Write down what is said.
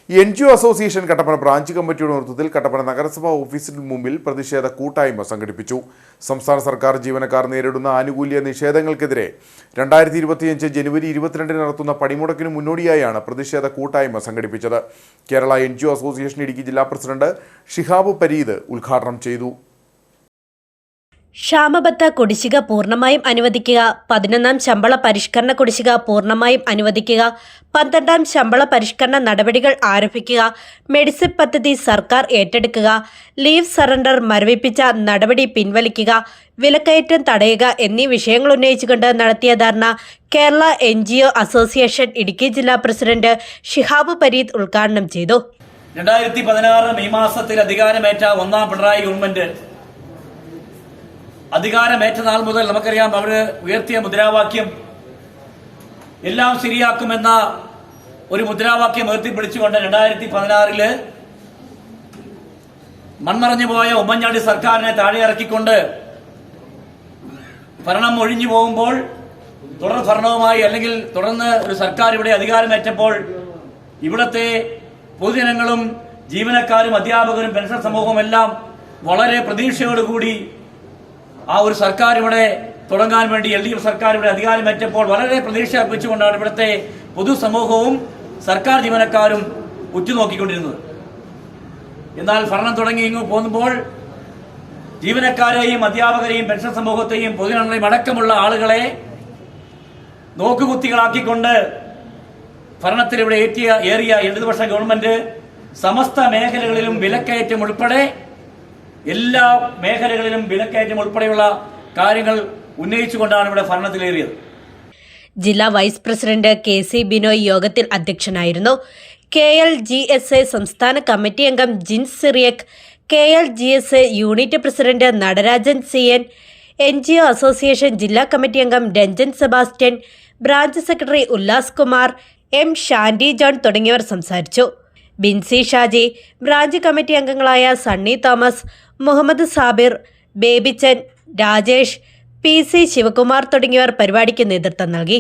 NGO association Kattappana branch കമ്മിറ്റിയുടെ നേതൃത്വത്തിൽ കട്ടപ്പന നഗരസഭാ ഓഫീസിന് മുമ്പിൽ പ്രതിഷേധ കൂട്ടായ്മ സംഘടിപ്പിച്ചു. സംസ്ഥാന സർക്കാർ ജീവനക്കാർ നേരിടുന്ന ആനുകൂല്യ നിഷേധങ്ങൾക്കെതിരെ 2025 ജനുവരി 22 നടത്തുന്ന പണിമുടക്കിന് മുന്നോടിയായാണ് പ്രതിഷേധ കൂട്ടായ്മ സംഘടിപ്പിച്ചത്. കേരള NGO അസോസിയേഷൻ ഇടുക്കി ജില്ലാ പ്രസിഡന്റ് ഷിഹാബ് പരീദ് ഉദ്ഘാടനം ചെയ്തു. ക്ഷാമബത്ത കുടിശ്ശിക പൂർണ്ണമായും അനുവദിക്കുക, 11ാം ശമ്പള പരിഷ്കരണ കുടിശ്ശിക പൂർണ്ണമായും അനുവദിക്കുക, 12ാം ശമ്പള പരിഷ്കരണ നടപടികൾ ആരംഭിക്കുക, മെഡിസിപ്പ് പദ്ധതി സർക്കാർ ഏറ്റെടുക്കുക, ലീവ് സറണ്ടർ മരവിപ്പിച്ച നടപടി പിൻവലിക്കുക, വിലക്കയറ്റം തടയുക എന്നീ വിഷയങ്ങൾ ഉന്നയിച്ചുകൊണ്ട് നടത്തിയ ധർണ കേരള NGO അസോസിയേഷൻ ഇടുക്കി ജില്ലാ പ്രസിഡന്റ് ഷിഹാബ് പരീദ് ഉദ്ഘാടനം ചെയ്തു. 2016 മെയ് മാസത്തിൽ അധികാരമേറ്റ ഒന്നാം പിണറായി ഗവൺമെന്റ് അധികാരമേറ്റ നാൾ മുതൽ നമുക്കറിയാം അവര് ഉയർത്തിയ മുദ്രാവാക്യം എല്ലാം ശരിയാക്കുമെന്ന ഒരു മുദ്രാവാക്യം ഉയർത്തിപ്പിടിച്ചുകൊണ്ട് 2016 മൺമറഞ്ഞു പോയ ഉമ്മൻചാണ്ടി സർക്കാരിനെ താഴെ ഇറക്കിക്കൊണ്ട് ഭരണം ഒഴിഞ്ഞു പോകുമ്പോൾ തുടർ ഭരണവുമായി അല്ലെങ്കിൽ തുടർന്ന് ഒരു സർക്കാർ ഇവിടെ അധികാരമേറ്റപ്പോൾ ഇവിടത്തെ പൊതുജനങ്ങളും ജീവനക്കാരും അധ്യാപകരും പെൻഷൻ സമൂഹവും എല്ലാം വളരെ പ്രതീക്ഷയോടുകൂടി ആ ഒരു സർക്കാർ ഇവിടെ തുടങ്ങാൻ വേണ്ടി LDF സർക്കാർ ഇവിടെ അധികാരമേറ്റപ്പോൾ വളരെ പ്രതീക്ഷ അർപ്പിച്ചുകൊണ്ടാണ് ഇവിടുത്തെ പൊതുസമൂഹവും സർക്കാർ ജീവനക്കാരും ഉറ്റുനോക്കിക്കൊണ്ടിരുന്നത്. എന്നാൽ ഭരണം തുടങ്ങി ഇങ്ങ് പോകുമ്പോൾ ജീവനക്കാരെയും അധ്യാപകരെയും പെൻഷൻ സമൂഹത്തെയും പൊതുജനങ്ങളെയും അടക്കമുള്ള ആളുകളെ നോക്കുകുത്തികളാക്കിക്കൊണ്ട് ഭരണത്തിൽ ഇവിടെ ഏറിയ ഇടതുപക്ഷ ഗവൺമെന്റ് സമസ്ത മേഖലകളിലും വിലക്കയറ്റം ഉൾപ്പെടെ എല്ലാ മേഖലകളിലും വിലക്കയറ്റം ഉൾപ്പെടെയുള്ള കാര്യങ്ങൾ ഉന്നയിച്ചുകൊണ്ടാണ് ഇവിടെ ഭരണത്തിലേറിയത്. ജില്ലാ വൈസ് പ്രസിഡന്റ് KC ബിനോയ് യോഗത്തിൽ അധ്യക്ഷനായിരുന്നു. KLGSA സംസ്ഥാന കമ്മിറ്റി അംഗം Jins Cyriac, KLGSA unit president Natarajan CN, NGO association ജില്ലാ കമ്മിറ്റി അംഗം Ranjan Sebastian, branch secretary Ullas Kumar, M Shandy John തുടങ്ങിയവർ സംസാരിച്ചു. ബിൻസി ഷാജി, ബ്രാഞ്ച് കമ്മിറ്റി അംഗങ്ങളായ സണ്ണി തോമസ്, മുഹമ്മദ് സാബിർ, ബേബിച്ചൻ, രാജേഷ്, PC ശിവകുമാർ തുടങ്ങിയവർ പരിപാടിക്ക് നേതൃത്വം നൽകി.